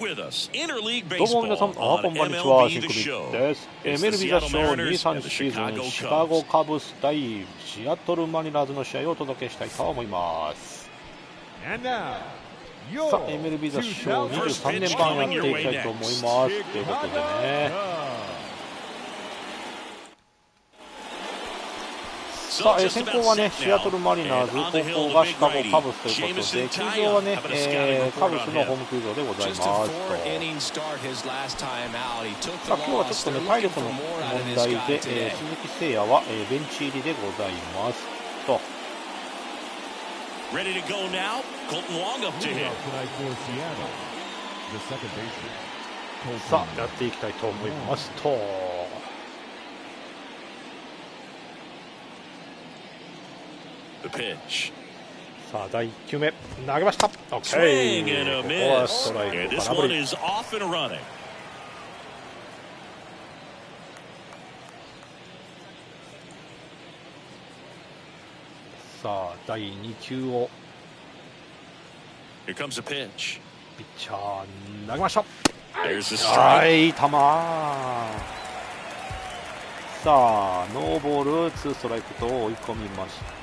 どうも皆さん、こんばんにちは、シンクビです。MLB The Show 23シーズンシカゴカブス対シアトルマリナーズの試合をお届けしたいと思います。さあ、MLB The Show 23年版やっていきたいと思います。ということでね。さあ、先行はね、シアトルマリナーズ、後攻がシカゴカブスということで、球場はね、カブスのホーム球場でございますと。さあ、今日はちょっとね、体力の問題で、鈴木誠也は、ベンチ入りでございますと。さあ、やっていきたいと思いますと。さあ第1球目投げました。 OK、 ここはストライク空振り。さあ第2球をピッチャー投げました。いい球。さあノーボール2ストライクと追い込みました。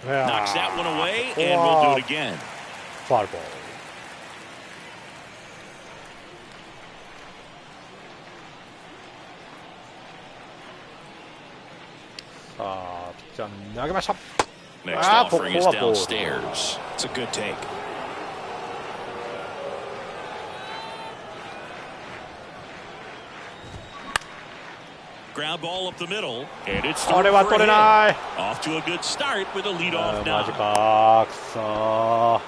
Knocks that one away, and we'll do it again. Foul ball. さあ、ピッチャー投げました。ここはボール。It's a good take. これは取れない。マジか、くそー。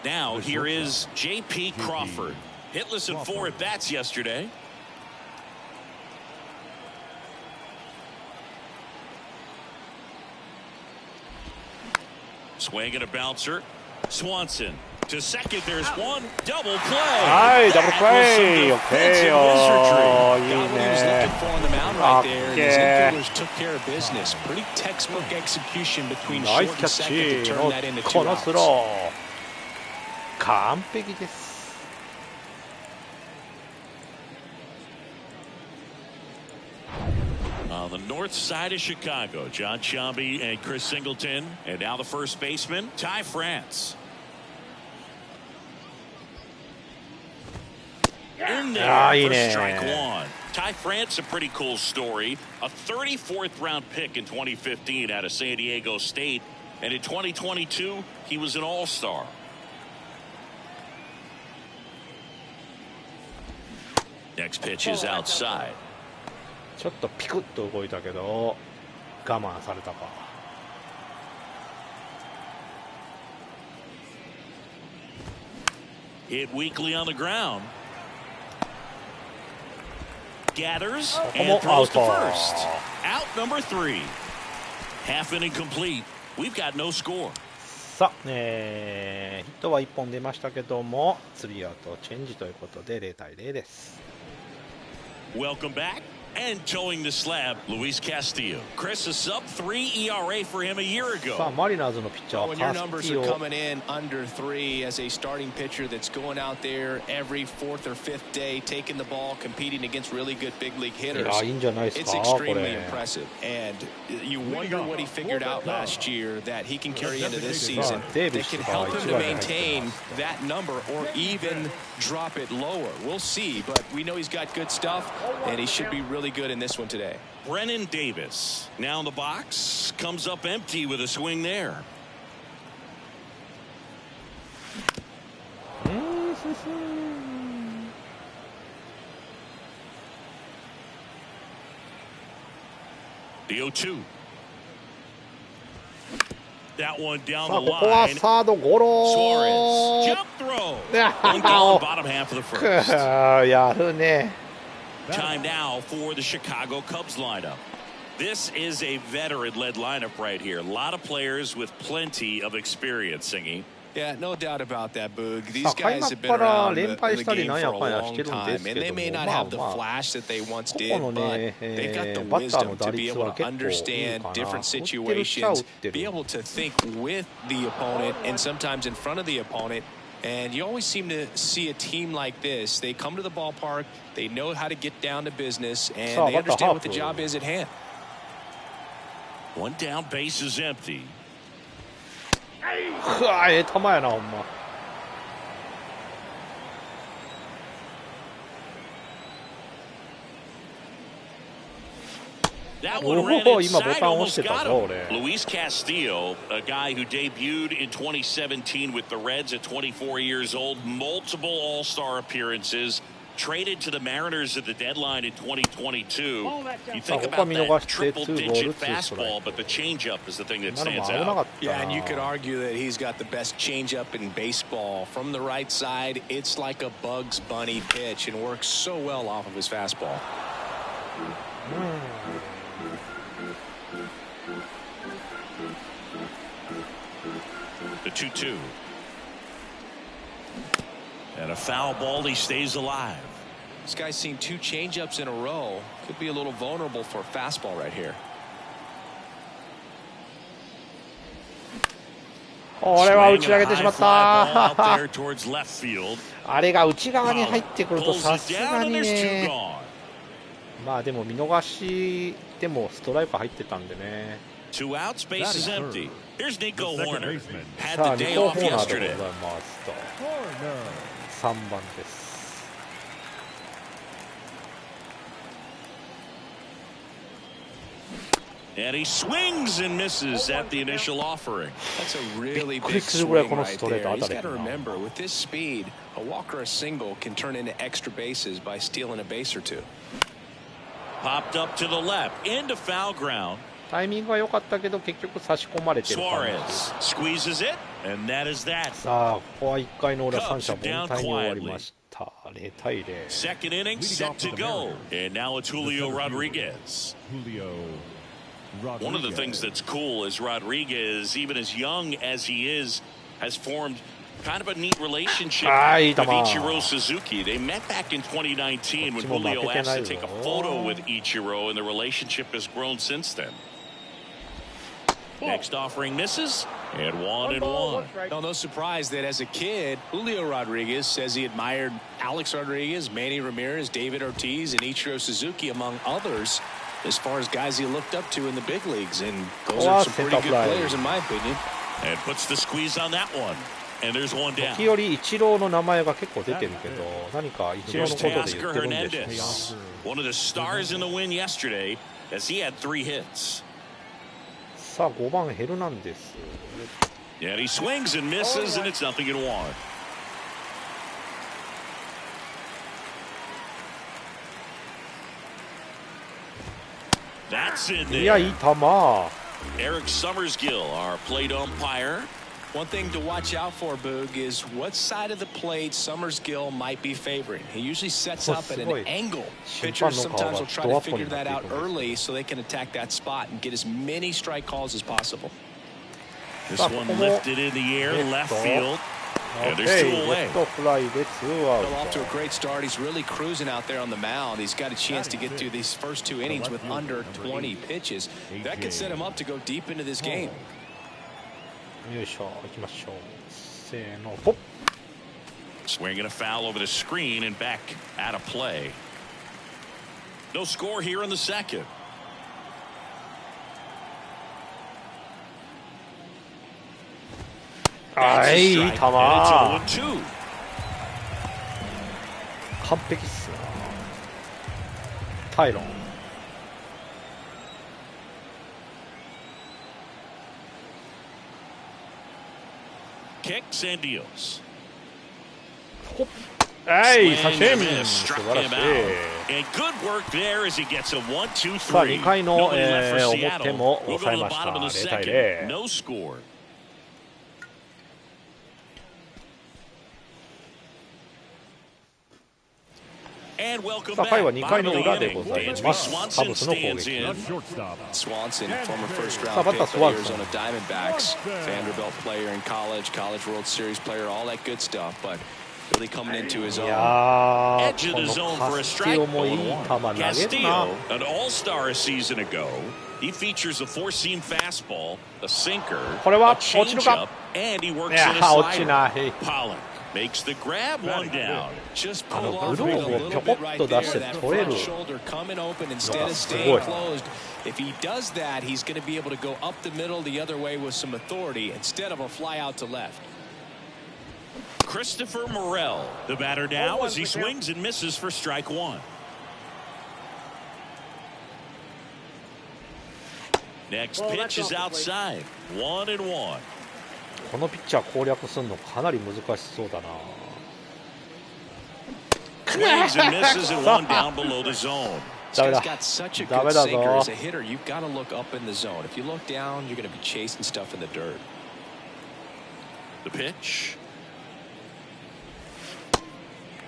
Now here is J.P. Crawford, hitless in 4 at bats yesterday. Swing and a bouncer. Swanson to second. There's one double play. はい、ダブルプレー。オッケーよ。いいね。ナイスキャッチのこのスロー。完璧です。On the north side of Chicago, John Shambi and Chris Singleton, and now the first baseman, Ty France. In there for strike one. Ty France, a pretty cool story. A 34th round pick in 2015 out of San Diego State, and in 2022 he was an all-star. Next pitch is outside. ちょっとピクッと動いたけど我慢されたか。Hit weakly on the ground. Gathers and throws to first. Out number 3. Half inning complete. We've got no score. さあ、ヒットは1本出ましたけどもスリーアウトチェンジということで0対0です。 Welcome back. And towing the slab, Luis Castillo. Chris, a sub-3 ERA for him a year ago. さあマリナーズのピッチャーはカスティオ。When your numbers are coming in under 3 as a starting pitcher that's going out there every 4th or 5th day, taking the ball, competing against really good big league hitters. いいんじゃないですか。 It's extremely impressive. And you wonder what he figured out last year that he can carry into this season. That can help him to maintain that number or even drop it lower. We'll see, but we know he's got good stuff, and he should be really good in this one today. Brennan Davis now in the box, comes up empty with a swing there. The 0-2. That one down the line. ここはサードゴロ。 Suarez jump throw. One down bottom half of the first. やるね。 Time now for the Chicago Cubs lineup. This is a veteran-led lineup right here. A lot of players with plenty of experience, Singy. Yeah, no doubt about that, Boog. さ These あ開 guys 幕 have been から around 連 the 敗したり game なん for や a かんや long してるんで time, す and け they ども may not まあ have the まあ flash that they once ここ did, の but ね they've got the バッターの wisdom 打 to be 率 able は to 結構いい understand かな different 打ってるっちゃ打っ situations, て be る able to think with the opponent and sometimes in front of the opponent. And you always seem to see a team like this. They come to the ballpark, they know how to get down to business, and they understand what the job is at hand. One down, base is empty. うわええ球やなほんま。That one ran inside, almost got him. 俺 Luis Castillo, a guy who debuted in 2017 with the Reds at 24 years old, multiple All-Star appearances, traded to the Mariners at the deadline in 2022. You think about that triple-digit fastball, but the changeup is the thing that stands out. Yeah, and you could argue that he's got the best changeup in baseball. From the right side, it's like a Bugs Bunny pitch and works so well off of his fastball. The 2-2. And a foul ball, he stays alive. This guy's seen 2 changeups in a row. Could be a little vulnerable for a fastball right here. これは打ち上げてしまった。 there towards left field. あれが内側に入ってくるとさすがにね。まあでも見逃しでもストライク入ってたんでね。 2 outs, base is empty. Here's Nico Horner. Had さあ the ニ day コ off ホーナーでござい yesterday. ますと。3番です。 And he swings and misses at the initial offering. That's a really big swing right there. He's got to remember, with this speed, a walk or a single can turn into extra bases by stealing a base or 2. Popped up to the left, into foul ground. タイミングは良かったけど結局差し込まれてる感じ。 Suarez squeezes it, and that is that. さあここは1回の裏三者凡退に終わりました。0対0。 Second inning set to go, and now it's Julio Rodriguez. One of the things that's cool is Rodriguez, even as young as he is, has formed kind of a neat relationship with Ichiro Suzuki. They met back in 2019 when Julio asked to take a photo with Ichiro, and the relationship has grown since then. Next offering misses, and 1-1. No surprise that as a kid, Julio Rodriguez says he admired Alex Rodriguez, Manny Ramirez, David Ortiz, and Ichiro Suzuki, among others, as far as guys he looked up to in the big leagues. And those are some pretty good players, in my opinion. And puts the squeeze on that one. And there's one down. 時折イチローの名前が結構出てるけど、何かイチローのことで言ってるんでしょうか。 One of the stars in the win yesterday, as he had 3 hits. さあ5番ヘルナンデス。 And he swings and misses, and it's 0-1. That's in there. いやいい球。 Eric Summersgill, our plate umpire. One thing to watch out for, Boog, is what side of the plate Summersgill might be favoring. He usually sets up at an angle. Pitchers sometimes will try to figure that out early so they can attack that spot and get as many strike calls as possible. This one lifted in the air, left field. And there's 2 away. Off to a great start. He's really cruising out there on the mound. He's got a chance to get through these first 2 innings with under 20 pitches. That could set him up to go deep into this game. よいしょ、行きましょう。せーの、ポッ。 Swinging a foul over the screen and back out of play. No score here in the second. はい、いい球。 完 2-2. 璧っすよ。タイロン。 Kicks and deals. はい、三振。 Struck 素晴ら him し out. い。 And good work there as he gets a 1-2-3. さあ2回の、 Nobody left for 表 Seattle. も We'll go 抑え to the ました。 bottom of the 0対 second. 0。 No score. And さあ回は2回の裏でございます。カブスの攻撃。さあバッタースワンソン。いやー、このカスティオもいい球投げるな。これは落ちるか。いや落ちない。あのグローブをぴょこっと出して取れるのがすごい。If he does that, he's going to be able to go up the middle the other way with some authority instead of a fly out to left. Christopher Morel, the batter now, as he swings and misses for strike one. Next pitch is outside, 1-1. このピッチャー攻略するのかなり難しそうだな。Swings and misses and one down below the zone. This guy's got such a good sinker as a hitter. You've got to look up in the zone. If you look down, you're going to be chasing stuff in the dirt. The pitch.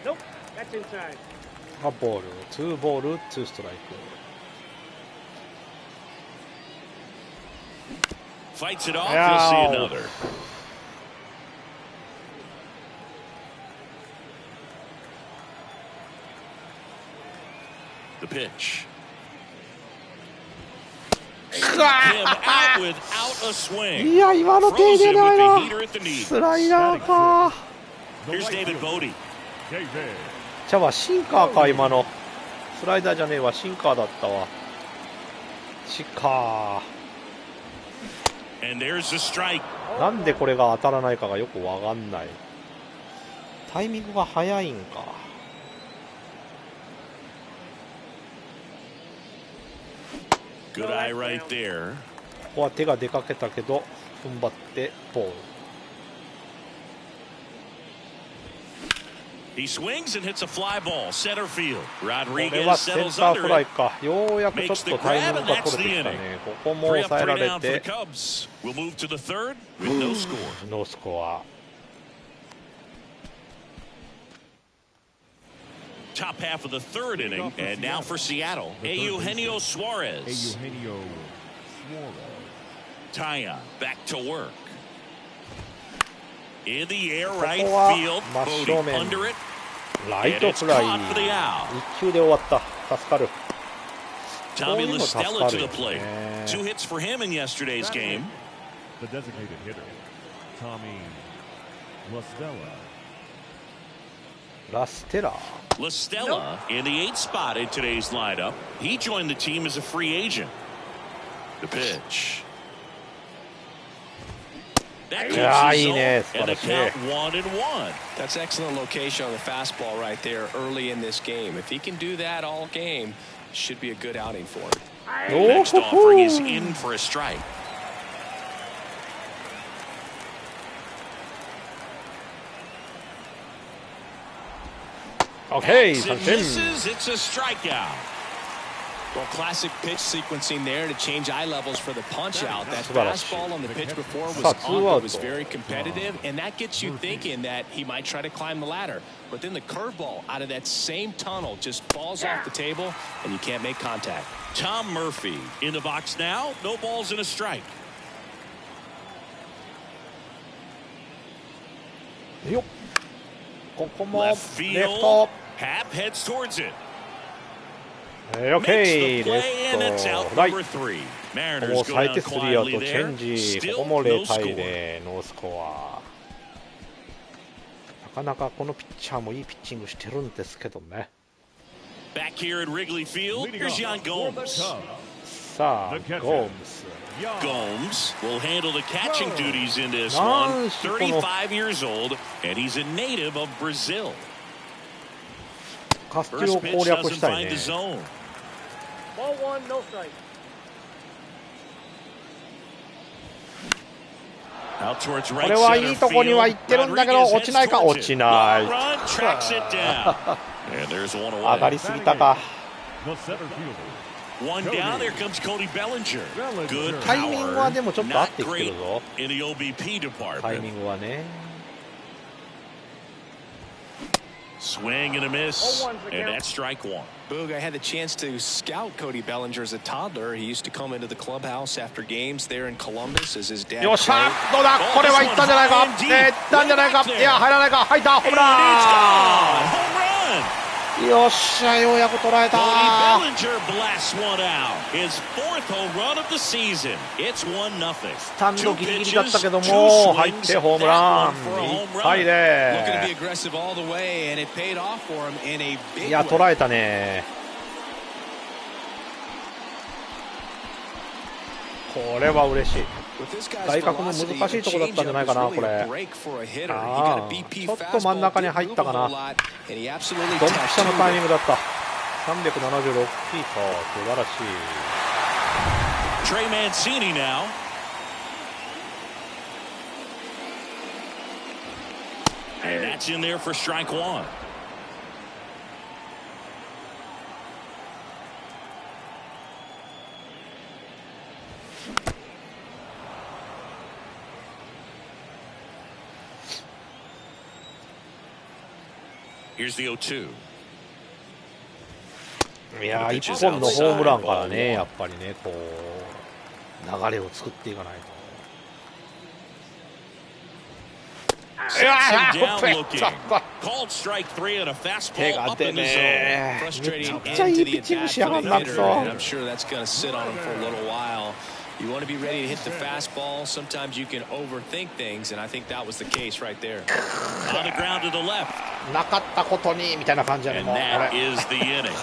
Nope, that's inside. 1ボール、2ボール、2ストライク。Fights it off. You'll see another. The pitch. Him out without a swing. いや今の手出ないな。スライダーか。Here's David Bodie. じゃあシンカーか今の。スライダーじゃねえわ、シンカーだったわ。シンカー。And there's the strike. なんでこれが当たらないかがよくわかんない。タイミングが早いんか。Good eye right there. ここは手が出かけたけど踏ん張ってボール。He swings and hits a fly ball center field. これは Rodriguez セン settles ター under フライ it. か。ようやくちょっとタイミングが取れてきたね。ここも Three 抑え up, ら three れ down for the て Cubs. We'll move to the third with no score. ノースコア。Top half of the third inning, and now for Seattle, Eugenio Suarez. Taya back to work. In the air, right field. Bodie under it. ライトフライ。1球で終わった。助かる。 Tommy LaStella to the plate. 2 hits for him in yesterday's game. The designated hitter, Tommy LaStella. ラステラ。LaStella in the 8th spot in today's lineup. He joined the team as a free agent. The pitch. That keeps his zone, and the count 1-1. That's excellent location on the fastball right there early in this game. If he can do that all game, should be a good outing for him. Next offering is in for a strike. Okay, It misses. It's a strikeout. Well, classic pitch sequencing there to change eye levels for the punch out. That fastball on the pitch before was on, was very competitive, and that gets you thinking that he might try to climb the ladder. But then the curveball out of that same tunnel just falls off the table, and you can't make contact. Tom Murphy in the box now. No balls and a strike. よっ。ここも Left レフ field. ト。 Hap heads towards it. OK、 Makes the レ play, and フ it's ト out フライ。 number 3. ここ Mariners も go 咲い down てスリーアウ quietly トチェ there. ンジ。 Still ここも no 0対 score. 0ノースコア。なかなかこのピッチャーもいいピッチングしてるんですけどね。 Back here at Wrigley Field, here's Yan Gomes. さあ、ゴームス。 Gomes will handle the catching duties in this one. 35 years old, and he's a native of Brazil. カスティオ First を pitch 攻略 doesn't したい find ね。 the zone. Ball one, no strike. Out towards こ right れはいい center とこには行 field. ってるんだけど Rodriguez 落ちないか heads 落 towards ち it. ない。 Long run tracks it down. And there's one 上が away. りすぎたか。 The center fielder. One down. There comes Cody Bellinger. Good タイミングは power. でもちょっと合っ Not てきて great るぞ。 in the OBP タイミ department. ングはね。Swing and a miss, and that's strike one. Boog, I had the chance to scout Cody Bellinger as a toddler. He used to come into the clubhouse after games there in Columbus as his dad. よっしゃ、どうだ、これはいったんじゃないか、いったんじゃないか、いや、入らないか、入った、ホームラン。よっしゃ、ようやく捉えた。Cody Bellinger blasts one out. His fourth home run of the season. It's 1-0. スタンドギリギリだったけども入ってホームラン。1対0。いや、捉えたね。これは嬉しい。外角の難しいところだったんじゃないかな、これ。ちょっと真ん中に入ったかな。ドンピシャのタイミングだった。376フィート、素晴らしい。Trey Mancini now. And that's in there for strike one. Here's the 0-2. いやー、1本のホームランからね、やっぱりね、こう流れを作っていかないと。いやー、手が出ねー。めちゃくちゃいいピッチングしやがんなくそ。You want to be ready to hit the fastball. Sometimes you can overthink things, and I think that was the case right there. On the ground to the left. なかったことにみたいな感じじゃね。And that is the inning.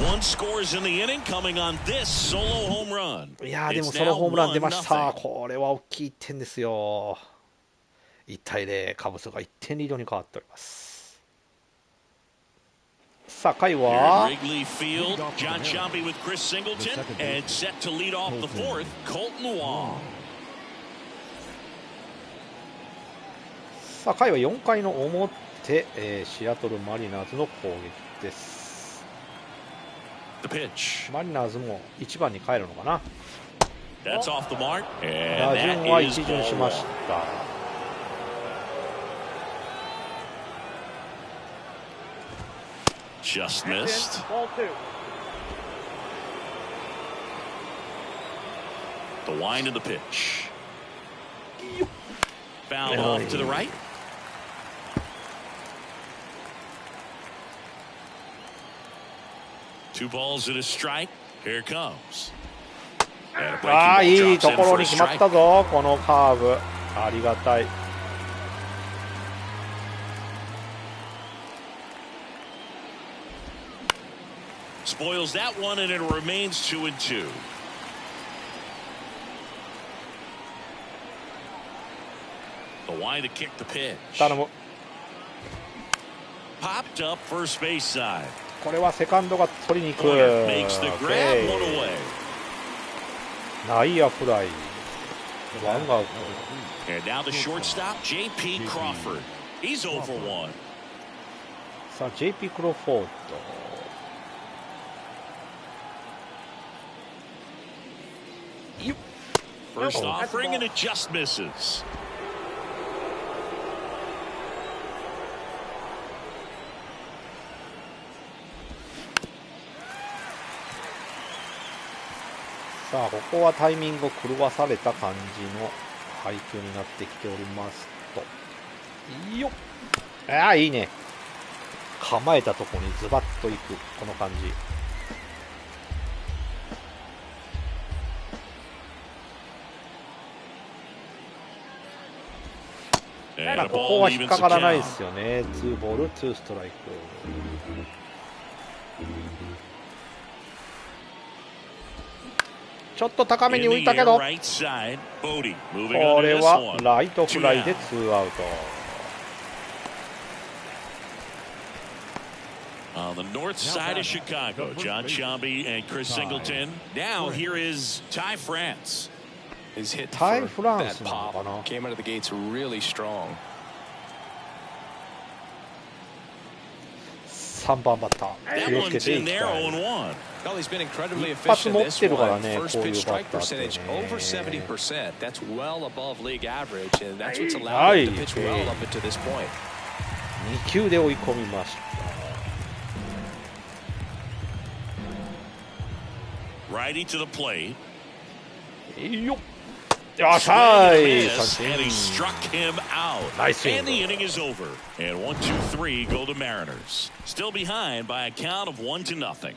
One scores in the inning, coming on this solo home run. いやー、でもソロホームラン出ました。これは大きい1点ですよ。1対0、カブスが1点リードに変わっております。さあ、回はさあ、回は4回の表、シアトルマリナーズの攻撃です。マリナーズも1番に帰るのかな。打順は一巡しました。Just missed. The wind of the pitch. Fouled off to the right. Two balls and a strike. Here comes. ああ、いいところに決まったぞ、このカーブ。ありがたい。Spoils that one, and it remains 2-2. The wind to kick the pitch. 頼む。 Popped up first base side. これはセカンドが取りに行く。内野フライ。ワンアウト。And now the shortstop, J.P. Crawford. He's over one. さあ、J.P. クロフォード。First offering and it just misses. さあ、ここはタイミングを狂わされた感じの配球になってきておりますと。よっ。ああ、いいね。構えたところにズバッといく、この感じ。まあ、ここは引っかからないですよね。2ボール2ストライク。ちょっと高めに浮いたけど、これはライトフライで2アウト。On the north side of Chicago, John Shambi and Chris Singleton. Now here is Ty France. His hit Ty for France that pop なのかな。 came out of the gates really strong. 3番バッター気をつけていきたい。 Well, he's been incredibly 一発 efficient 持っ this てるから one. ね、こう First いう pitch バッ strike ターって percentage ね。 over 70%. That's well above league average, and that's what's allowed him to pitch well up until this point. 2球で追い込みました。Righty to the plate. よっ。よっしゃい。 And he struck him out. Nice and the inning is over. And 1-2-3 go to Mariners. Still behind by a count of 1-0.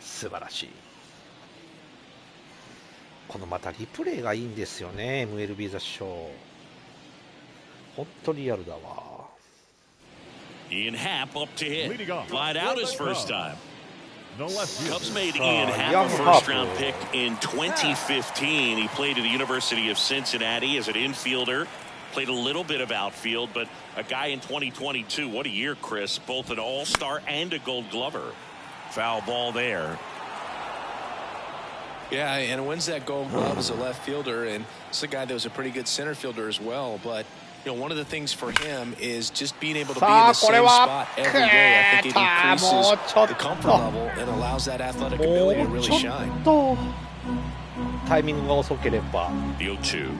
素晴らしい。このまたリプレイがいいんですよね。MLB The Show。本当リアルだわ。Ian Happ up to hit. Flied out his first time. Cubs made Ian Happ a first-round pick in 2015. He played at the University of Cincinnati as an infielder. Played a little bit of outfield, but a guy in 2022. What a year, Chris. Both an all-star and a gold glover. Foul ball there. Yeah, and wins that gold glove as a left fielder, and it's a guy that was a pretty good center fielder as well. But you know, one of the things for him is just being able to be in the same spot every day. I think it increases the comfort level and allows that athletic ability to really shine. タイミングが遅ければ。The 0-2.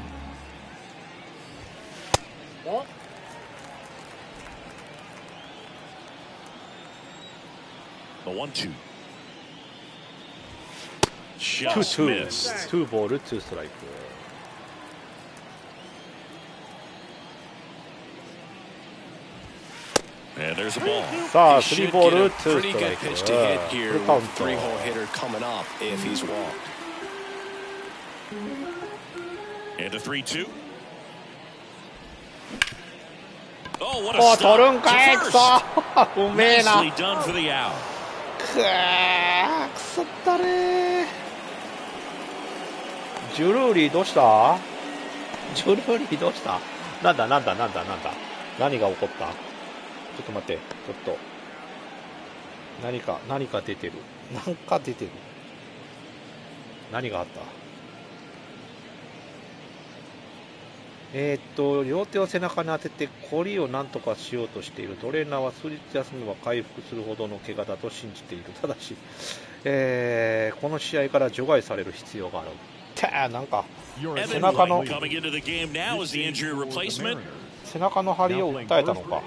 The 1-2. Just missed. 2ボール2ストライク。And there's a ball. さあ3ボール2ストライク。 Pretty good pitch to hit here with a 3-hole hitter coming up if he's walked. And a 3-2. Oh, what a stop. 取るんかい。くそ。うめえな。 Nicely done for the out. くそったれ。ジュルーリーどうした？ジュルーリーどうした？なんだ何が起こった？ちょっと待って、ちょっと何か出てる。なんか出てる。何があった？両手を背中に当ててコリを何とかしようとしている。トレーナーは数日休めば回復するほどの怪我だと信じている。ただし、この試合から除外される必要がある。なんか背中の張りを訴えたのか。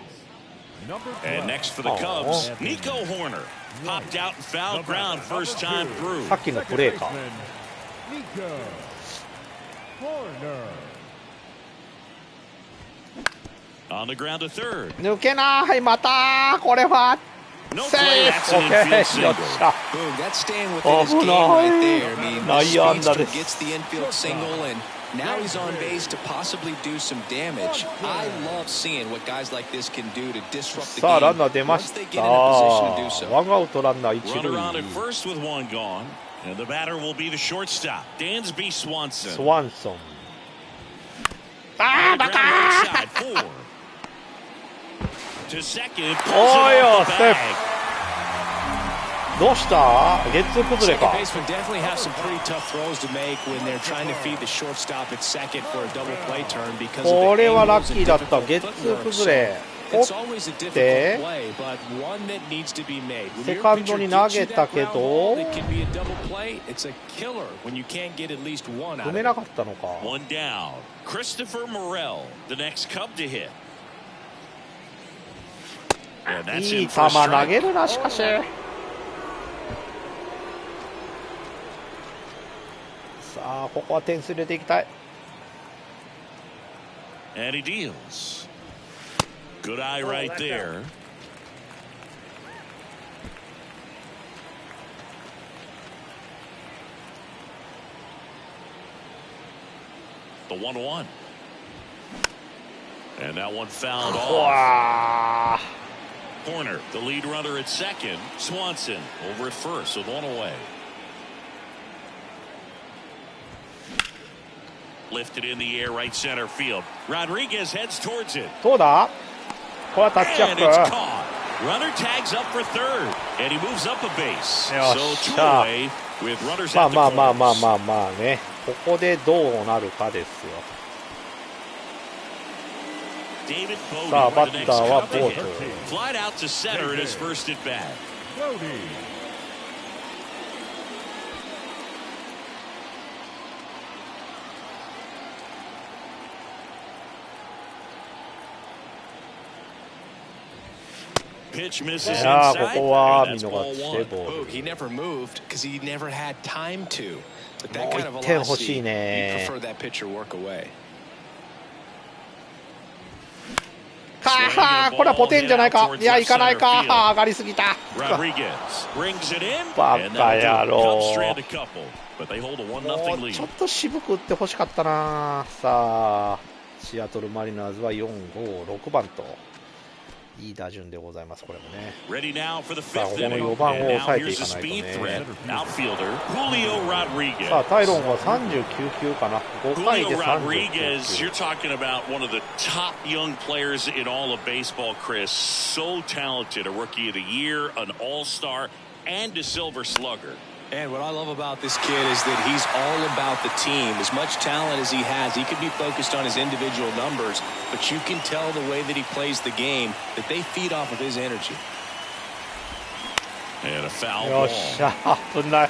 さっきのプレーか。抜けない。またこれはセーフ。オッケー。よっしゃ。危ない。内野安打です。Now he's on base to possibly do some damage. I love seeing what guys like this can do to disrupt the game. さあランナー出ました。ワンアウトランナー一塁。スワンソン。ああバカー。おいよセーフ。どうした？ゲッツー崩れか。これはラッキーだった。ゲッツー崩れ。取ってセカンドに投げたけど踏めなかったのか。いい球投げるな。しかしさあここは点数入れていきたい。And he deals. Good eye right there. The 1-1. And that one fouled off. Corner, the lead runner at second. Swanson over at first with one away. Lifted in the air, right center field. Rodriguez heads towards it. どうだ？これはタッチアップ。 Runner tags up for third, and he moves up a base. So two away with runners at the corners. まあね。ここでどうなるかですよ。さあバッターはボート。Flied out to center in his first at bat. pitch い misses やー、こ inside. こは And 見 that's 逃 ball して one. ボール。 He never moved because he never had time to. But も that う kind of 1点欲し velocity, い you ね。 prefer that pitcher work away. はは、これはポテンじゃないか。いや、いかないか。上がりすぎた。 Rodriguez brings it in. バ And カ that'll 野 do it. 郎。 Cubs strand a couple, but they hold a も 1-0う lead. ちょっと渋く打ってほしかったな。さあ、シアトルマリナーズは4、5、6番といい打順でございます。これもね。 Ready now for the さあ、 fifth ここの inning. 4番を And 抑 now えてい here's か a ないと speed ね。 threat. Outfielder Julio Rodriguez. さあ、タイロンは39球かな。5回で Julio 39 Rodriguez, 球 you're。talking about one of the top young players in all of baseball, Chris. So talented, a rookie of the year, an all-star, and a silver slugger. And what I love about this kid is that he's all about the team. As much talent as he has, he could be focused on his individual numbers, but you can tell the way that he plays the game that they feed off of his energy. And a foul よ ball. っしゃ、危ない。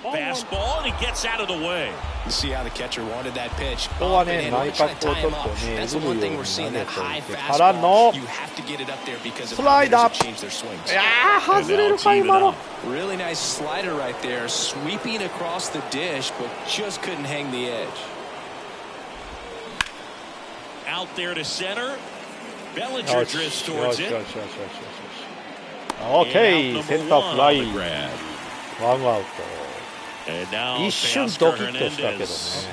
Fastball, and he gets out of the way. You see how the catcher wanted that pitch. ここは Up and ね、 in. 内 We're trying 角 to を tie ちょ him っと up. ね、 That's ず the る one よう thing に we're 投 seeing, げ that と high いてからの fastball. You have to get it up there because of スライダー。 how change their swings. いやー、外れるか、今の。 Really nice slider right there, sweeping across the dish, but just couldn't hang the edge. Out there to center. よ Bellinger し、よ drifts し、よ towards し、よし、よ it. し、よし。オーケ And ー、 out セン number ター one フライ。 on the grab. ワンアウト。 And now 一瞬ドキッとしたけどね。 Hernandez.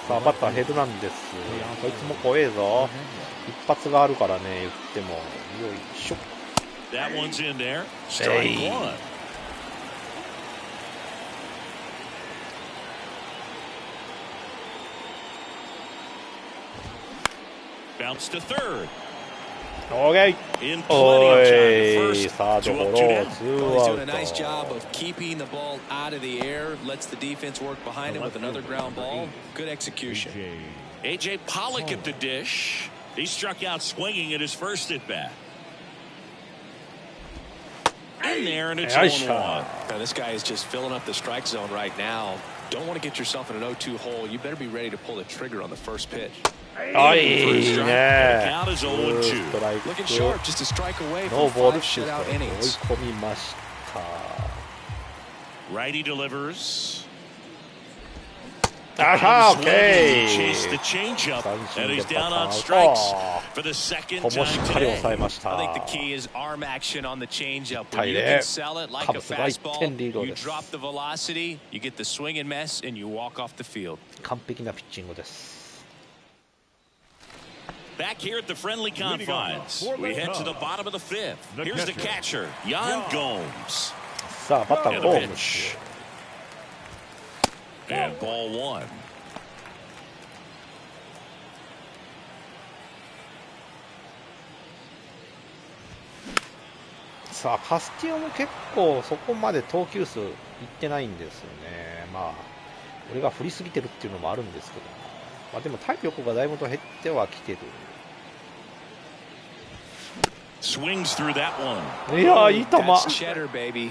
さあ、バッターヘルナンデス。こいつも怖えぞ。一発があるからね、言っても。よいしょ。 That one's in there. Strike Hey. one. Bounce to third. オーケー。 In お plenty of time to い、 first. サード Two ゴ up, ロ、 two down. ツ Well, ー he's ア doing ウ a nice job ト。 of keeping the ball out of the air, lets the defense work behind him with another ground ball. Good execution. A.J. Pollock at the dish. He struck out swinging at his first at bat. In there, and it's よいし 0-1. ょ。 Now, this guy is just filling up the strike zone right now. Don't want to get yourself in an 0-2 hole. You better be ready to pull the trigger on the first pitch. あ、いい The ね。 count is ス 0-2. トライク。 Looking sharp, just a strike away ノ from ーボール 5 シュート shutout 追い innings. 込みました。 Righty delivers. あは、オッケ Chased the ー。 changeup, 三 and 振 he's で down パ on ス strikes アウ for the second ト。ここも time しっかり today. 抑えました。 I think the key is arm action on the changeup. When 対 you 0 can sell it like カ a ブスが1 fastball, 点リード you です。 drop the velocity, you get the swing and miss, and you walk off the field. 完璧なピッチングです。 Back here at the friendly confines, we head to the bottom of the fifth. Here's the catcher, Yan Gomes. さあ、バッター And ゴ a ームス。 pitch. And ball one. さあ、カスティオも結構そこまで投球数いってないんですよね。まあ、俺が振りすぎてるっていうのもあるんですけど、まあ、でも体力がだいぶと減ってはきてる。 Swings through that one. いやー、いい球。 That's cheddar, baby.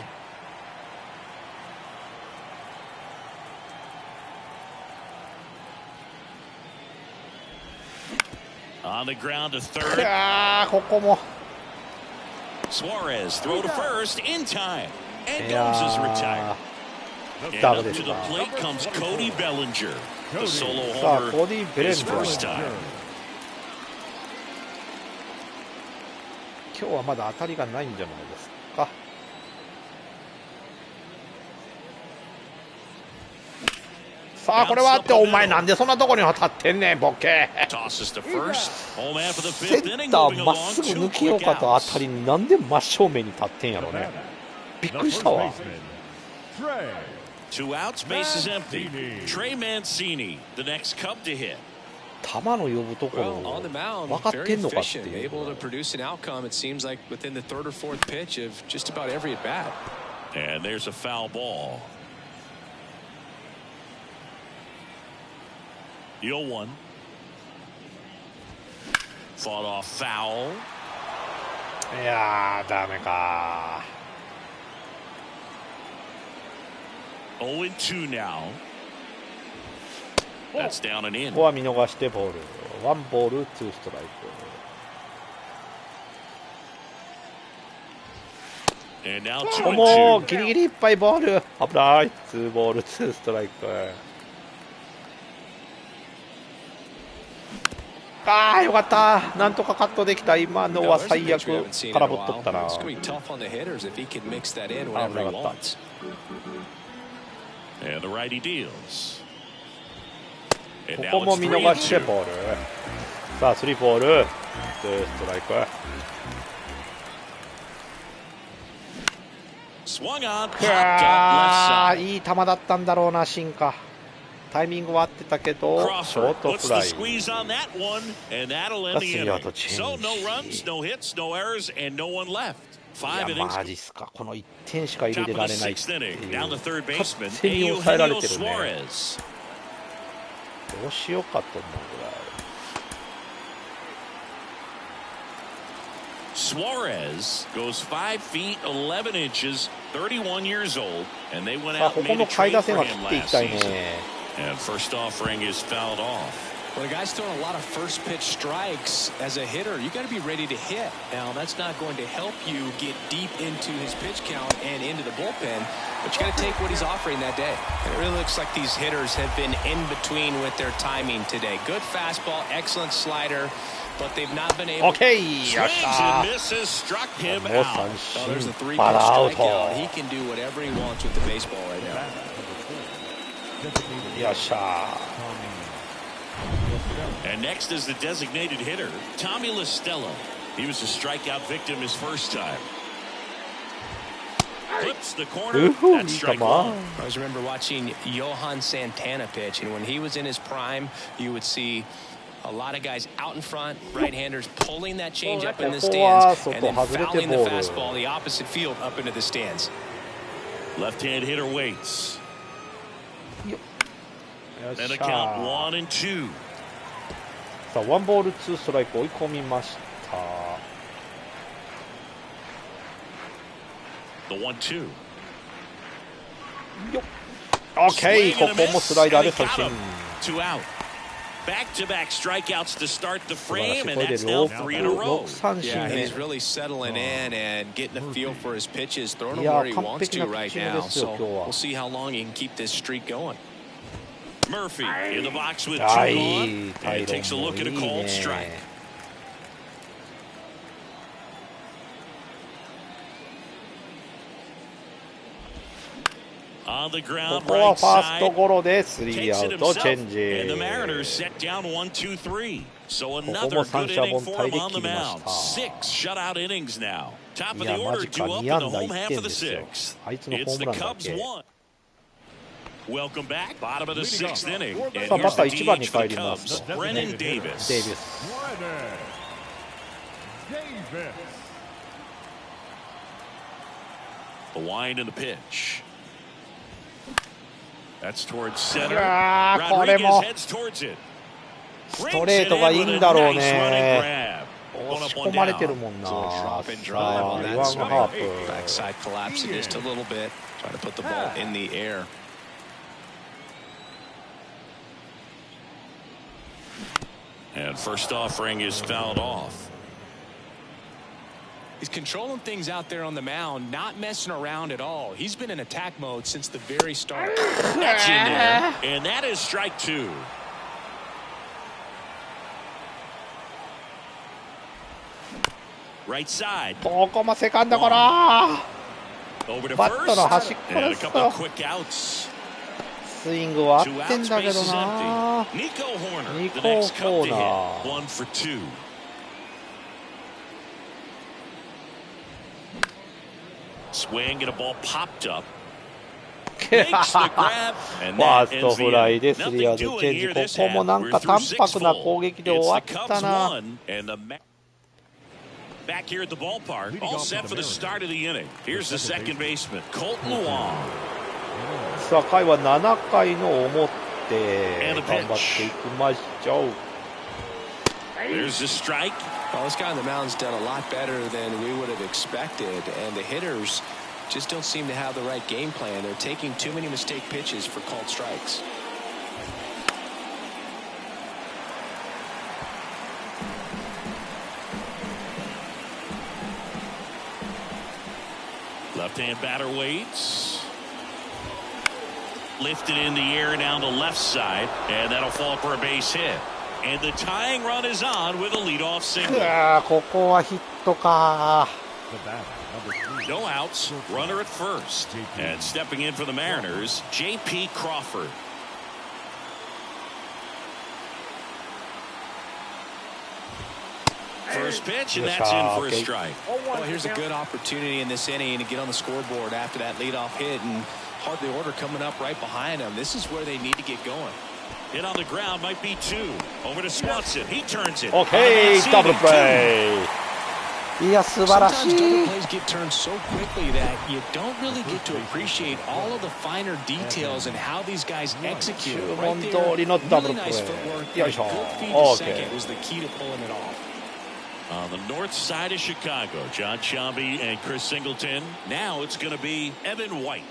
On the ground to third. あー、ここも。 Suarez throw to first in time. And い Gomes is や retired. ー、 And ダブ up で to す the か。 plate comes Cody Bellinger. The solo さあ、 homer コーディー・ベレン his ジャー。 first time. 今日はまだ当たりがないんじゃないですか。さあ、これはあって、お前なんでそんなとこに当たってんねん、ボケ。 Tosses to first. Home man for the セ fifth ン inning. ター Moving まっ along. すぐ Two 抜けよう quick かと当 outs. たりになんで真正面に立ってんやろね。びっくりしたわ。 Two outs, bases empty. Trey Mancini, the next Cub to hit. 球の呼ぶところ Well, on the 分 mound, かっ very てんのかってい efficient, う。 able to produce an outcome. It seems like within the third or fourth pitch of just about every at bat. And there's a foul ball. 0-1. Fought off foul. いやー、ダメか。0-2 now. That's down and in. ここは見逃してボール。ワンボールツーストライク。ここもギリギリいっぱいボール。危ない。ツーボールツーストライク。ああ、よかった。なんとかカットできた。今のは最悪空振っとったな。危なかった。ここも見逃してボール。さあ、3ボールツーストライク。いい球だったんだろうな、シンか。タイミングは合ってたけど、ショートフライ。3アウトチェンジ。いや、マジっすか。この1点しか入れられないっていう。勝手に抑えられてるね。どうしようかと思うぐらい。Suarez goes 5 feet 11 inches, 31 years old, and they went out and made a trade for him last season. And first offering is fouled off. Well, the guy's throwing a lot of first pitch strikes as a hitter. You got to be ready to hit. Now, that's not going to help you get deep into his pitch count and into the bullpen, but you got to take what he's offering that day. And it really looks like these hitters have been in between with their timing today. Good fastball, excellent slider, but they've not been able. Swings and misses, struck him out. Oh, there's the 3-pitch strikeout. He can do whatever he wants with the baseball right now. よっしゃ。 And next is the designated hitter, Tommy LaStella. He was a strikeout victim his first time. Clips the corner. That's strike one. I always remember watching Johan Santana pitch, and when he was in his prime, you would see a lot of guys out in front, right-handers pulling that change up in the stands, and then fouling the fastball the opposite field up into the stands. Left-hand hitter waits. And a count 1-2. さあ、ワンボールツーストライク追い込みました。The 1-2. よっ。OK。ここもスライダーで三振。2 out. Back-to-back strikeouts to start the frame, and that's now 3 in a row. Yeah, he's really settling in and getting a feel for his pitches, throwing them where he wants to right now. So we'll see how long he can keep this streak going. Murphy in the box with 2 on, and takes a look at a called strike. On the ground, ここは right ファースト side, ゴロでスリ takes ーア it ウトチェ himself, ンジ。 and the Mariners set down 1-2-3. So ここ another も三 good 者 inning 凡 for 退 him で on 切 the りま mound. した。 6 shutout innings now. Top of い the や、マ order ジか。 due up 2 in 安 the 打 home 1 half 点 of で the すよ。 6th. あいつのホ It's ーム the ランだ Cubs け。 1. Welcome back. Bottom of the 6th inning. And さあ、バッター here's 1 the 番に DH for 帰 the ります Cubs, と。 Brennan Davis. デイビス。The wind and the pitch. That's towards center. これも Rodriguez heads towards it. ストレートがいいんだろう Nice running ね。 grab. 押し込まれてるもんな。 Drop and さ drive あ、 on ワ that ンハ swing. ーフ。 Backside collapsing just a little bit, trying to put the ball in the air. And first offering is fouled off. He's controlling things out there on the mound, not messing around at all. He's been in attack mode since the very start. That's in there, and that is strike 2. Right side. ここもセカンドゴロ。バ Over to ットの first. 端っこ And で a す couple よ。 of quick outs. スイングは合 2 ってん outs, だけ base ど is な。 empty. Nico Horner, the Nico next Cub to Horner. hit. 1 for 2. Swing and a ball popped up. Makes the grab, フ and ァー that スト ends フ the ライ inning. でスリーアウ Nothing トチ doing ェンジ。 here こ this こも half. なん We're か through 淡 6 白な full. 攻撃で終 It's わ the った Cubs な。 1 and the back here at the ballpark, all set for the start of the inning. Here's the second baseman, Colton Luong. さあ、回は7回の表。頑張っていきましょう。There's the strike. Well, this guy on the mound's done a lot better than we would have expected, and the hitters just don't seem to have the right game plan. They're taking too many mistake pitches for called strikes. Left-hand batter waits. Lifted in the air down the left side, and that'll fall for a base hit. And the tying run is on with a leadoff single. ここはヒットか。 No outs, runner at first. And stepping in for the Mariners, J.P. Crawford. First pitch, and that's in for a strike. Well, here's a good opportunity in this inning to get on the scoreboard after that leadoff hit, and hardly order coming up right behind them. This is where they need to get going. Hit on the ground might be two. Over to Swanson. He turns it. Okay, double play. いや素晴らしい。 Sometimes double plays get turned so quickly that you don't really get to appreciate all of the finer details and how these guys execute. Right there, really nice footwork. Good feed to second was the key to pulling it off. On the north side of Chicago, John Sciambi and Chris Singleton. Now it's going to be Evan White.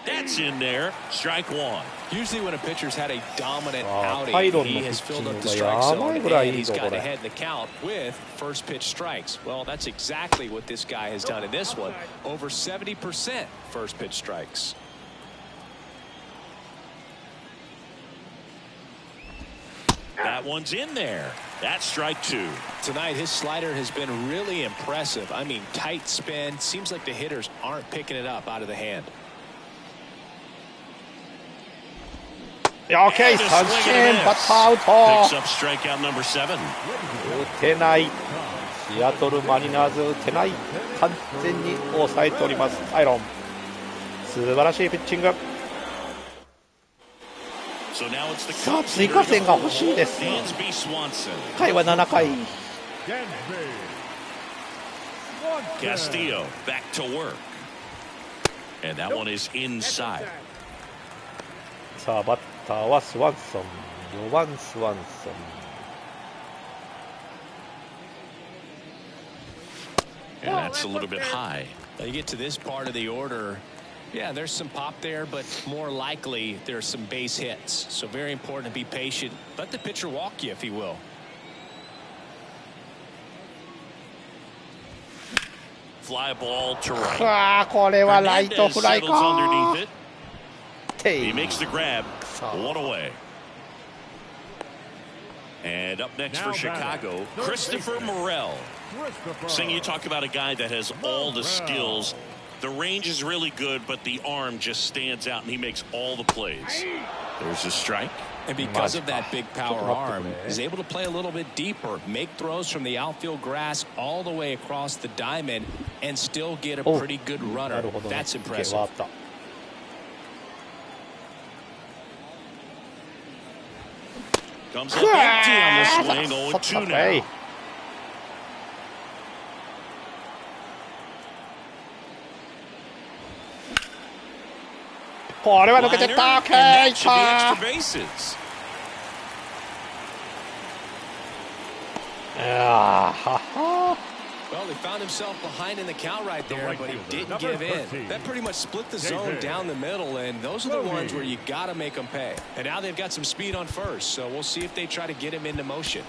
That's in there. Strike one. Usually when a pitcher's had a dominant outing, he has filled up the strike zone and he's gotten ahead in the count with first pitch strikes. Well, that's exactly what this guy has done in this one. Over 70% first pitch strikes. That one's in there. That's strike two. Tonight, his slider has been really impressive. I mean, tight spin. Seems like the hitters aren't picking it up out of the hand. Okay, 三振、バッターアウト。 Picks up strikeout number 7. 打てない。シアトルマリナーズ打てない。完全に抑えております。アイロン。素晴らしいピッチング。さあ追加点が欲しいです。回は7回。Castillo back to work. And that one is inside. さあバッターはスワンソン。4番スワンソン。And that's a little bit high. You get to this part of the order. Yeah, there's some pop there, but more likely there's some base hits. So very important to be patient. Let the pitcher walk you if he will. Fly ball to right. これはライトフライか。 He makes the grab. One away. And up next for Chicago, Christopher Morel. Sing, you talk about a guy that has all the skills. The range is really good, but the arm just stands out, and he makes all the plays. There's a strike. And because of that big power arm, he's able to play a little bit deeper, make throws from the outfield grass all the way across the diamond, and still get a pretty good runner. That's impressive. Comes up empty on the swing, 0-2 now.これは抜けてった。 Well, he found himself behind in the count right there, but he didn't give in. That pretty much split the zone down the middle, and those are the ones where you got to make them pay. And now they've got some speed on first, so we'll see if they try to get him into motion.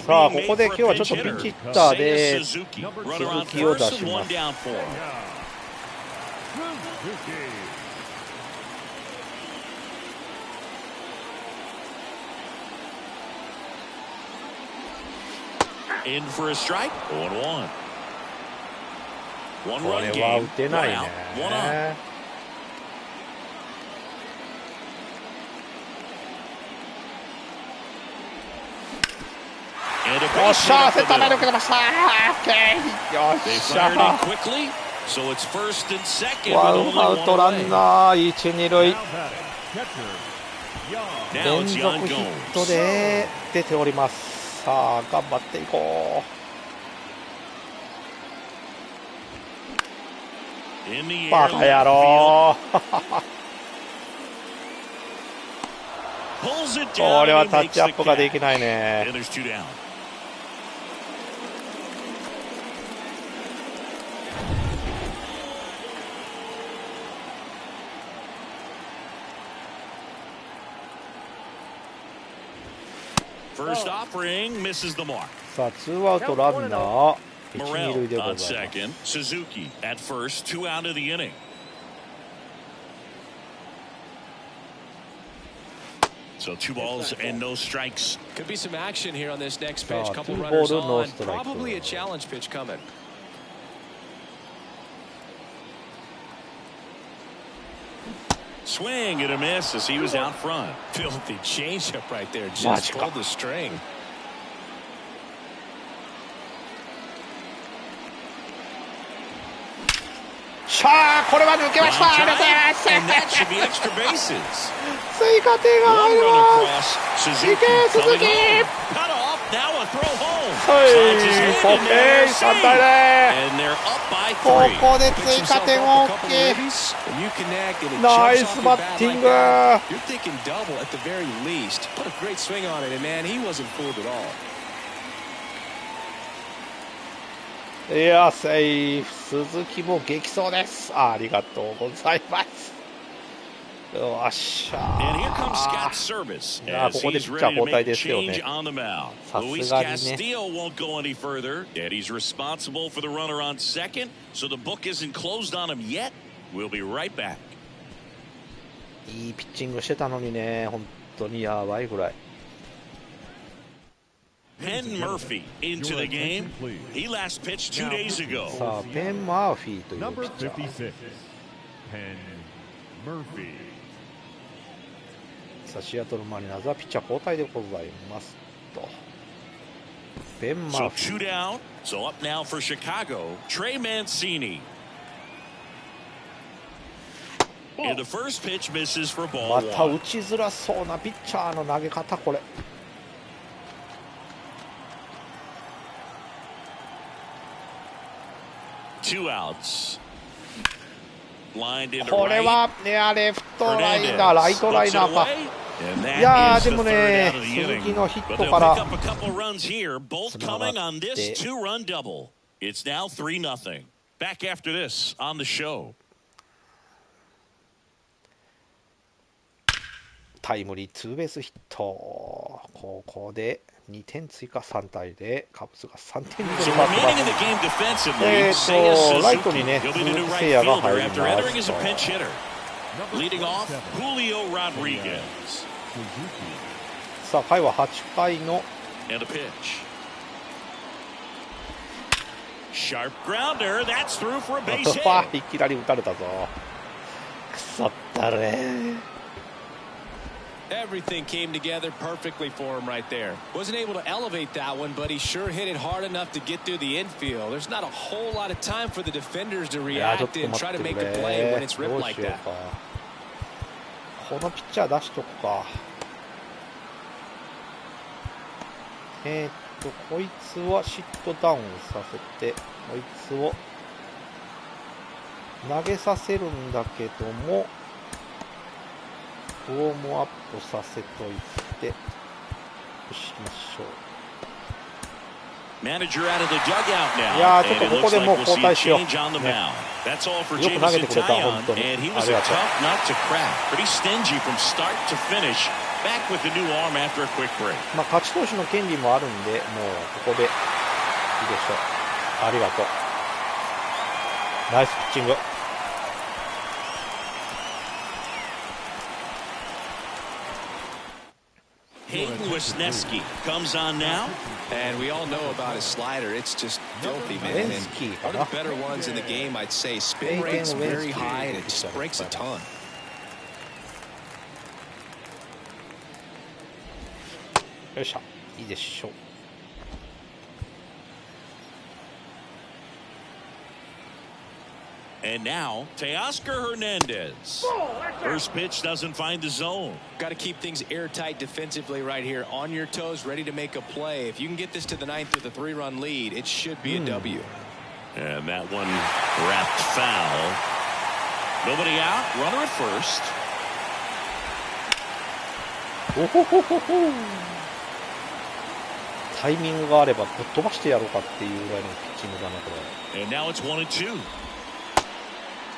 さあここで今日はちょっとピンチヒッターで鈴木を出します。 In for a strike. 1-1. One こ run れは game. 打てないね。 One on. And a よっ base しゃ hit ー、セン up ター the 前で middle. 受けてました。よっ They しゃ fired in ー。 quickly, so it's first and second. ワ with ン only アウト one ラ away. ンナー1、2塁。 Now 連 it's 続 Yan ヒッ Gomes. トで出ております。さあ頑張っていこう。 In the air, バカ野 left 郎。 field. Pulls it こ down れは and タ he ッ makes チアッ the プがで catch. きないね。 And there's two down. よ First offering misses the mark. さあツーアウトランナー一二 Morel 塁でござい on ます。 second. Suzuki at first. 2 out of the inning. So 2 balls and no strikes. Could be some action here on this next pitch. Couple 2 runners ボールノー on. ストライク。 Probably a challenge pitch coming. Swing and a miss as he was out front. Filthy changeup right there. Just pulled the string. しゃーこれは抜けました。ありがとうございます。 And that should be extra bases. 追加点が入 One り run ま across. す。 Suzuki いけ鈴 coming 木。 home. Cut off. Now a throw home. は Slides his い、 hand in there. 3対0。 And they're up by こ 3. こで追加点大きい。ナイスバッティング。 You're thinking double at the very least. Put a great swing on it, and man, he wasn't fooled at all. いやセーフ。鈴木も激走です。ありがとうございます。よっしゃ And here comes ー。 Scott's service こ as こで he's ピッチャー ready to 交代 make で a すよ change ね。 on the mound. さ Luis すがにね。 Castillo won't go any further, and he's responsible for the runner on second, so the book isn't closed on him yet. We'll be right back. いいピッチングしてたのにね、本当にやばいぐらい。Penn Murphy into the game. He last pitched 2 days ago. さあペン・マーフィーというピ Number ッチャー。 56, Penn Murphy. さあシアトルマリナーズはピッチャー交代でございますと。ペン・マ So ーフィ 2 down. So up now for Chicago. Trey Mancini. And the first pitch misses for ー。 ball また 1. 打ちづらそうなピッチャーの投げ方これ。2 outs. Lined into これ right. はねあレフトライナーライトライナーか。 And that いやー is で the も third ね out of the 鈴 inning. 木のヒッ But ト they'll か pick ら up a couple runs here, both coming on this 2-run double. It's now 3-0. Back after this on the show. タイムリーツーベースヒット。ここで2点追加3対0。カブスが3点リード So になってま remaining in the す。 game defensively, Seiya ライト Suzuki. にね He'll 鈴 be the 木 new 誠 right 也が fielder 入り after ま entering す as a と。 pinch hitter. Leading off, Julio Rodriguez. さあ回は8回の And a pitch. Sharp grounder. That's through for a base hit. いきなり打たれたぞ。腐ったね。 Everything came together perfectly for him right there. Wasn't able to elevate that one, but he sure hit it hard enough to get through the infield. There's not a whole lot of time for the defenders to いやちょっ react と and 待 try って to く make a れ。 play when it's ど ripped う like しよう that. か。このピッチャー出しとくか。こいつはシットダウンさせて、こいつを投げさせるんだけども、ウォームアップさせといて、よし、行きましょう。 Manager out of the dugout now. いやーちょっ And と it ここ looks で like もう we'll 交 see a 代しよう。 change on the ね mound. That's all for よく投げて Jameson くれた、本 Taillon, 当に。 and he あ was り a がとう。 tough nut to crack. Pretty stingy from start to finish. Back with the new arm after a quick break. まあ、勝ち投手の権利もあるんで、もうここでいいでしょう。ありがとう。ナイスピッチング。Hayden Wisniewski comes on now. And we all know about his slider. It's just filthy, man. And one of the better ones in the game, I'd say. Spin rate's very high, and it just breaks a ton. よいしょ。いいでしょう。And now, Teoscar Hernandez. First pitch doesn't find the zone. Got to keep things airtight defensively right here. On your toes, ready to make a play. If you can get this to the ninth with a 3-run lead, it should be a W. And that one wrapped foul. Nobody out. Runner at first. おほほほほ。タイミングがあればぶっ飛ばしてやろうかっていうぐらいのピッチングだなこれ。 And now it's 1-2.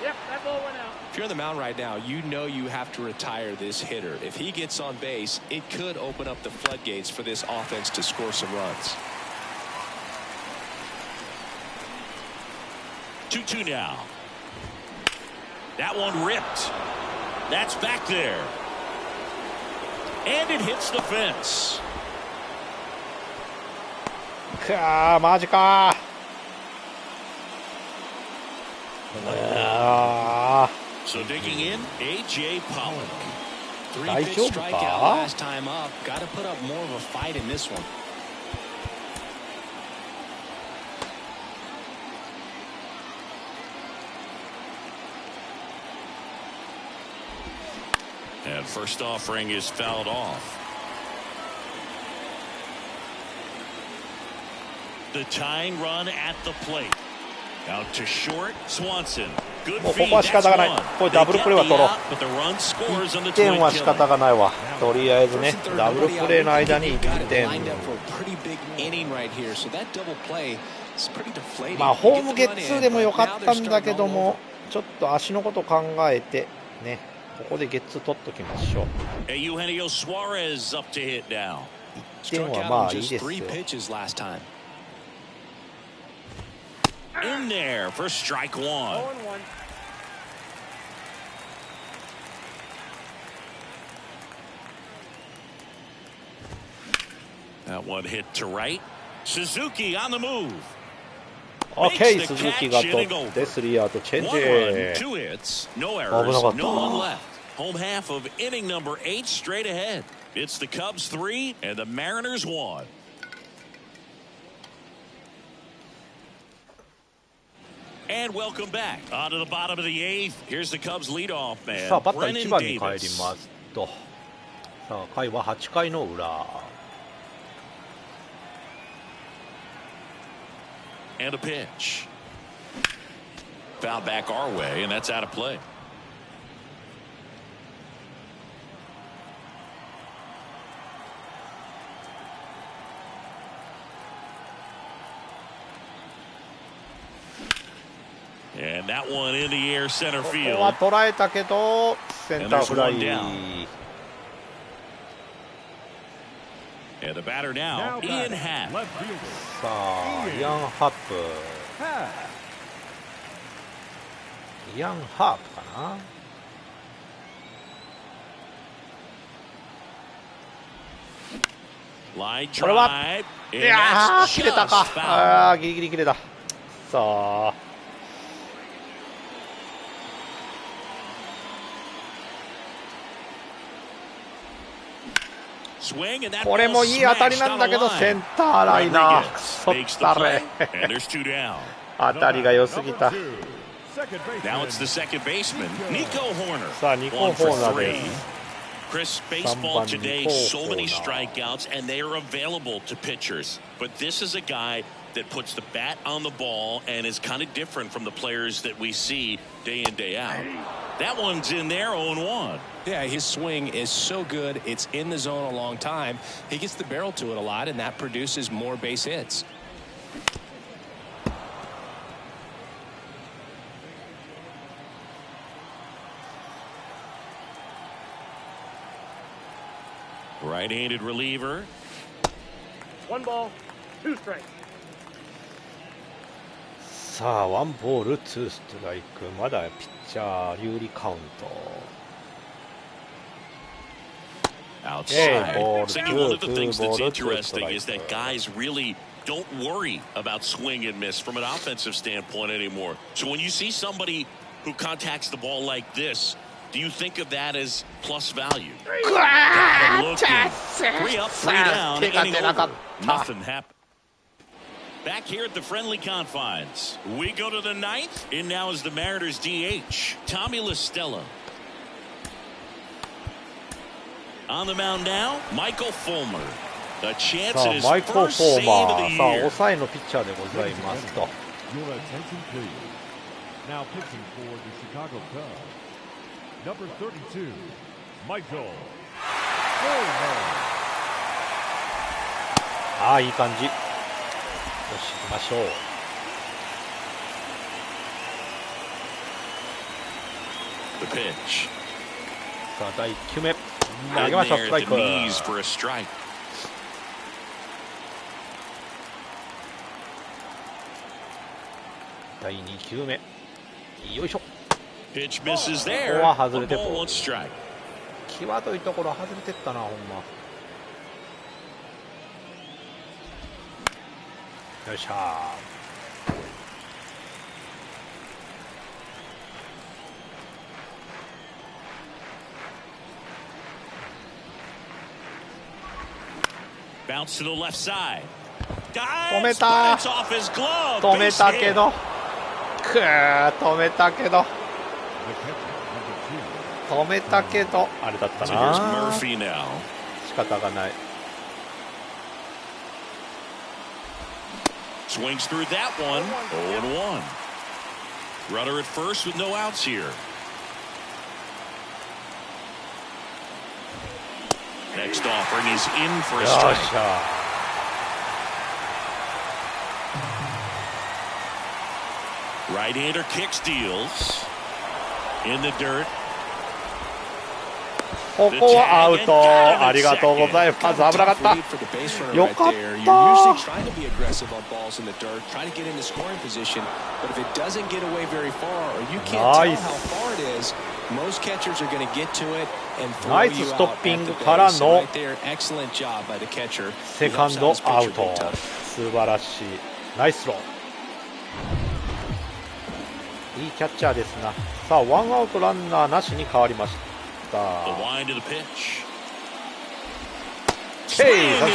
Yep. That ball went out. If you're on the mound right now, you know you have to retire this hitter. If he gets on base, it could open up the floodgates for this offense to score some runs. 2-2 now. That one ripped. That's back there. And it hits the fence. かー、マジかー。So digging in, A.J. Pollock. 大 3-pitch 丈夫 strikeout か last time up. Got to put up more of a fight in this one. And first offering is fouled off. The tying run at the plate. Out to short, Swanson. Good もうこ feed. こは仕方がない。 That's こ one. れダブルプレーは取ろう。 But the run scores on the 1点は仕 twin 方 killing. がないわ。とりあえずね、ダブルプレーの間に1点。まあホームゲッツーでもよかったんだけども、ちょっと足のこと考えてね、ここでゲッツー取っときましょう。Eugenio Suarez up to hit now. 1点はまあいいですよ。 In there for strike one. 0-1. That one hit to right. Suzuki on the move. OK、鈴木が取って3アウトチェン One run, ジ。 two hits, no 危な errors, かった。 no one left. Home half of inning number 8 straight ahead. It's the Cubs 3 and the Mariners 1. And welcome back. On to the bottom of the 8th. Here's the Cubs leadoff man, さあバッター1 Brennan 番に帰り Davis. ますと、さあ回は8回の裏。 And a pitch. Foul back our way, and that's out of play. And that one in the air center こ field. こは捉えたけどセンターフライ。 And the batter now, Ian Happ. Left fielder. さあイアン・ハップ、イアン・ハープかな。 Line これは drive. い And やー that's 切れた just か。 foul. あーギリギリ切れた。さあ Swing, and that これもいい当たりなんだけど ball smashed セ on ン the ターライナー line. くそっ Makes the た play, れ and there's 2 down. 当たりが良すぎた。 Number 2, second baseman. Now it's the second baseman, Nico Horner. さあニコ One ホ for ーナー three. です。 Chris, baseball today, Nico so many Horner. strikeouts, and they are available to pitchers. But this is a guy that puts the bat on the ball and is kind of different from the players that we see day in, day out. That one's in there, 0-1. Yeah, his swing is so good. It's in the zone a long time. He gets the barrel to it a lot, and that produces more base hits. Right-handed reliever. 1 ball, 2 strikes. さあワンボールツーストライク、まだピッチャー有利カウント。 Outside. ball Sandy, two, one of the two, things ball that's two, interesting strike. is that guys really don't worry about swing and miss from an offensive standpoint anymore. So when you see somebody who contacts the ball like this, do you think of that as plus value? Got him looking. 3 up, 3 down, 手が inning 出なかっ over. た。 Nothing happened. Back here at the friendly confines, we go to the 9th, and now is the Mariners DH, Tommy LaStella. On the mound now, Michael Fulmer. A chance さ at あ his マイクロ first フォー save マ of ー、 the さあ year. 抑えのピッチャーでございますと。 Your attention, please. Now pitching for the Chicago Cubs, number 32, Michael Fulmer. ああいい感じ。よし行きましょう。The pitch. さあ第1球目投げました。ストライク。第2球目よいしょ。ここは外れてボール。際どいところ外れてったなほんま。よっしゃー。止めたけど止めたけどあれだったな。仕方がない。Swings through that one. 0-1. Runner at first with no outs here. Next offering is in for a strike. Right-hander kicks, deals in the dirt. ここはアウト。ありがとうございます。危なかった。よかった。ナイスストッピングからのセカンドアウト。素晴らしい。ナイスロー。いいキャッチャーですな。さあワンアウトランナーなしに変わりました。The wind to the pitch. Hey, and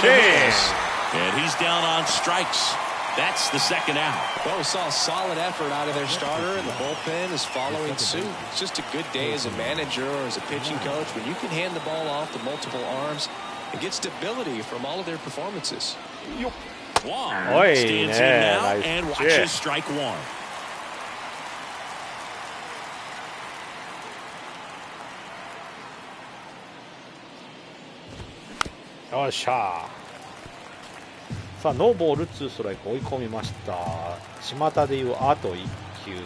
he's down on strikes. That's the second out. Well, we saw a solid effort out of their starter, and the bullpen is following suit. It's just a good day as a manager or as a pitching coach when you can hand the ball off to multiple arms and get stability from all of their performances. Juan stands in now and watches strike one. よっしゃ。さあノーボール2ストライク追い込みました。巷でいうあと1球っていうね。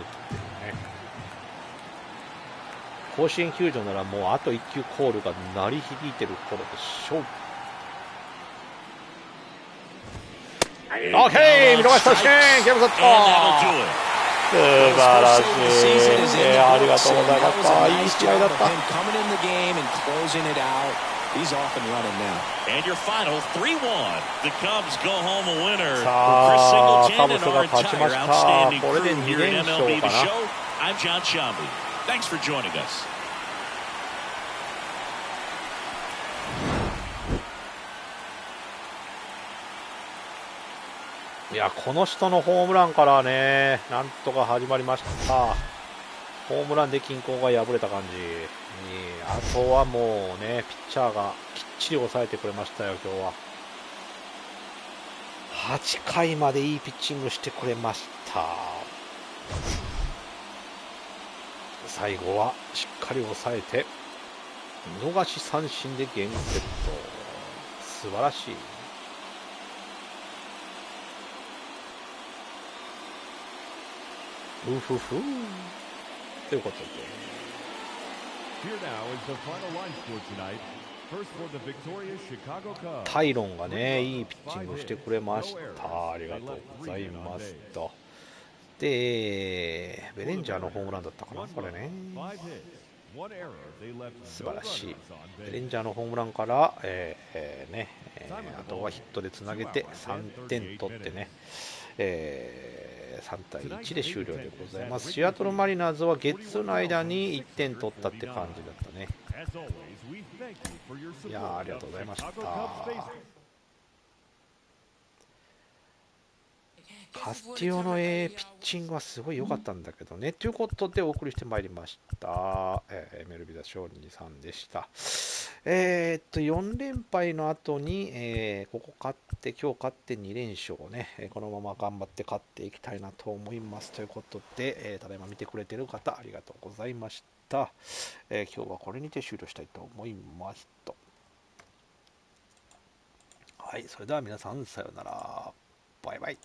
甲子園球場ならもうあと1球コールが鳴り響いてる頃でしょう。OK 見逃し三振。ゲームセット。素晴らしい。ありがとうございました。いい試合だった。He's off and running now. And your final 3-1. The Cubs go home a winner. さあ、カブスが勝ちました。これで2 here 連 at 勝 MLB か The な。 Show. I'm John Shambi. Thanks for joining us. いや、この人のホームランからね、なんとか始まりました。ホームランで均衡が破れた感じ。あとはもうね、ピッチャーがきっちり抑えてくれましたよ、今日は。8回までいいピッチングしてくれました。最後はしっかり抑えて、見逃し三振でゲームセット。素晴らしい。うふふということで。タイロンがね、いいピッチングしてくれました。ありがとうございますと。で、ベレンジャーのホームランだったかな、これね。素晴らしい。ベレンジャーのホームランから、あとはヒットでつなげて3点取ってね、3対1で終了でございます。シアトルマリナーズはゲッツーの間に1点取ったって感じだったね。いやー、ありがとうございました。カスティオのピッチングはすごい良かったんだけどね。ということでお送りしてまいりました。MLB The Show 2-3でした。4連敗の後に、ここ勝って、今日勝って2連勝をね、このまま頑張って勝っていきたいなと思います。ということで、ただいま見てくれている方、ありがとうございました。今日はこれにて終了したいと思いますと。はい、それでは皆さん、さようなら。バイバイ。